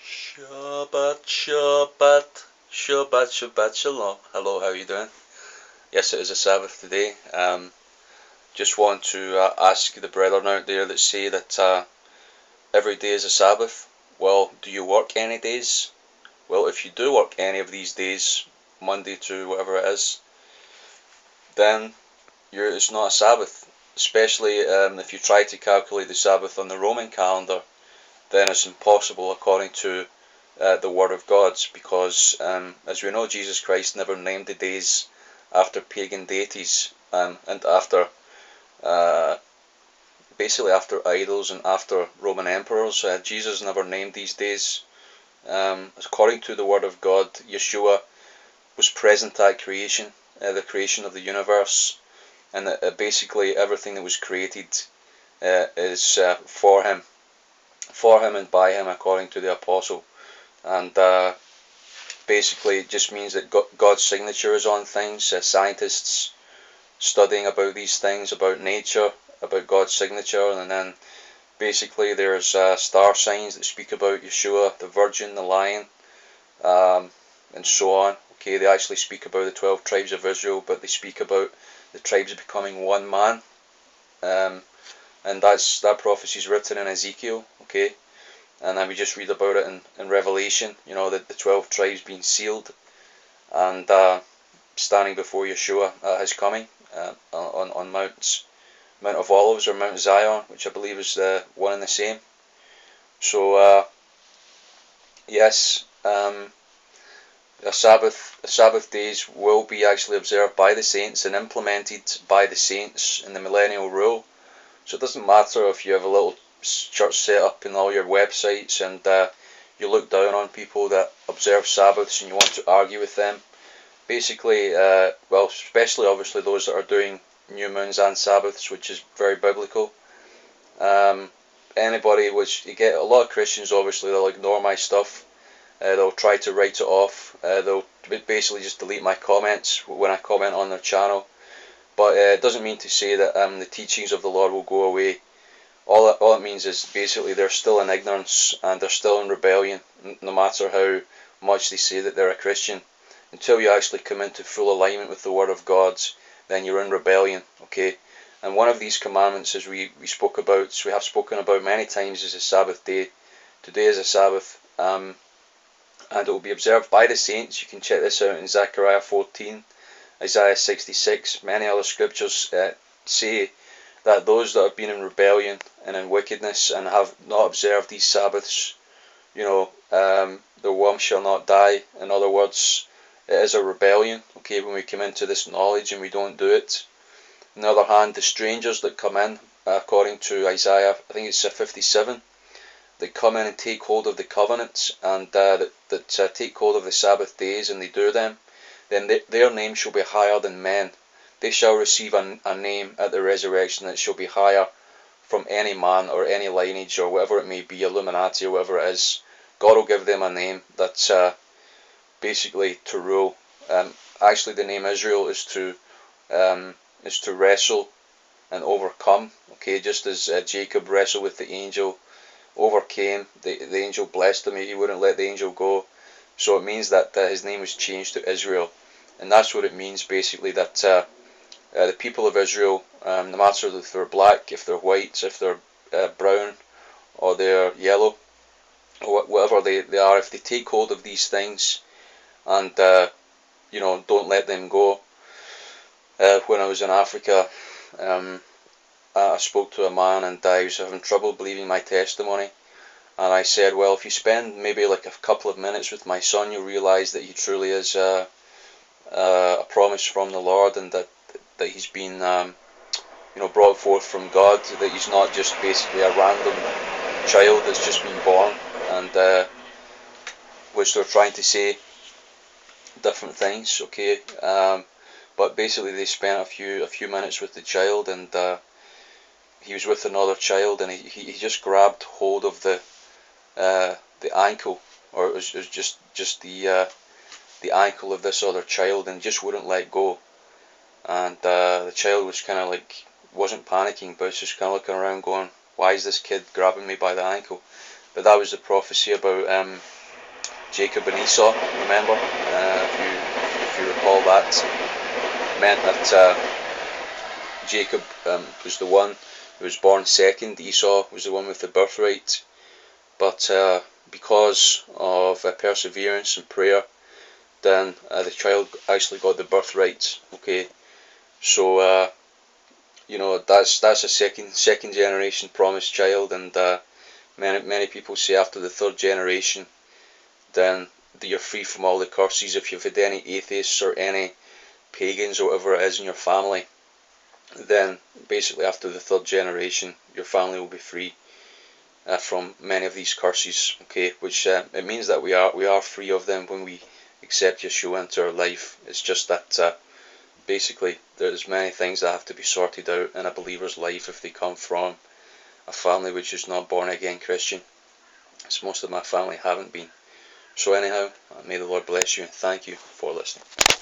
Shabbat, Shabbat, Shabbat, Shabbat Shalom. Hello, how are you doing? Yes, it is a Sabbath today. Just want to ask the brethren out there that say that every day is a Sabbath. Well, do you work any days? Well, if you do work any of these days, Monday to whatever it is, then it's not a Sabbath. Especially if you try to calculate the Sabbath on the Roman calendar, then it's impossible according to the Word of God, because as we know, Jesus Christ never named the days after pagan deities and after basically after idols and after Roman emperors. Jesus never named these days. According to the Word of God, Yeshua was present at creation, the creation of the universe, and basically everything that was created is for him and by him, according to the apostle. And basically it just means that God's signature is on things. Scientists studying about these things, about nature, about God's signature, and then basically there's star signs that speak about Yeshua, the Virgin, the Lion, and so on. Okay, they actually speak about the 12 tribes of Israel, but they speak about the tribes becoming one man, and that prophecy is written in Ezekiel. Okay, and then we just read about it in Revelation, that the 12 tribes being sealed and standing before Yeshua at his coming on Mount of Olives or Mount Zion, which I believe is the one and the same. So yes, a Sabbath days will be actually observed by the saints and implemented by the saints in the millennial rule. So it doesn't matter if you have a little church set up in all your websites and you look down on people that observe Sabbaths and you want to argue with them. Basically, well, especially obviously those that are doing new moons and Sabbaths, which is very biblical. Anybody, which you get a lot of Christians, obviously they'll ignore my stuff. They'll try to write it off. They'll basically just delete my comments when I comment on their channel. But it doesn't mean to say that the teachings of the Lord will go away. All it means is basically they're still in ignorance and they're still in rebellion, no matter how much they say that they're a Christian. Until you actually come into full alignment with the Word of God, then you're in rebellion, okay? And one of these commandments, as we have spoken about many times, is a Sabbath day. Today is a Sabbath, and it will be observed by the saints. You can check this out in Zechariah 14, Isaiah 66. Many other scriptures say that those that have been in rebellion and in wickedness and have not observed these Sabbaths, their worm shall not die. In other words, it is a rebellion, okay, when we come into this knowledge and we don't do it. On the other hand, the strangers that come in, according to Isaiah, I think it's 57, that come in and take hold of the covenants and that take hold of the Sabbath days and they do them, then their name shall be higher than men. They shall receive a name at the resurrection that shall be higher from any man or any lineage or whatever it may be, Illuminati or whatever it is. God will give them a name that's basically to rule. Actually, the name Israel is to wrestle and overcome. Okay, just as Jacob wrestled with the angel, overcame, the angel blessed him, he wouldn't let the angel go. So it means that his name was changed to Israel, and that's what it means basically, that the people of Israel, no matter if they're black, if they're white, if they're brown, or they're yellow, or whatever they are, if they take hold of these things and don't let them go. When I was in Africa, I spoke to a man and I was having trouble believing my testimony, and I said, well, if you spend maybe like a couple of minutes with my son, you'll realise that he truly is a promise from the Lord, and that he's been brought forth from God, that he's not just basically a random child that's just been born, and which they're trying to say different things, okay, but basically they spent a few minutes with the child, and he was with another child, and he just grabbed hold of the ankle, or it was just the ankle of this other child, and just wouldn't let go. And the child was kind of wasn't panicking, but was just kind of looking around going, why is this kid grabbing me by the ankle? but that was the prophecy about Jacob and Esau. Remember, if you recall that, it meant that Jacob was the one who was born second. Esau was the one with the birthright. But because of perseverance and prayer, then the child actually got the birthright. Okay, so that's a second generation promised child, and many people say after the third generation, then you're free from all the curses. If you've had any atheists or any pagans or whatever it is in your family, then basically after the third generation, your family will be free from many of these curses. Okay, which it means that we are free of them when we accept Yeshua into our life. It's just that basically there's many things that have to be sorted out in a believer's life if they come from a family which is not born again Christian, as most of my family haven't been. So anyhow, may the Lord bless you, and thank you for listening.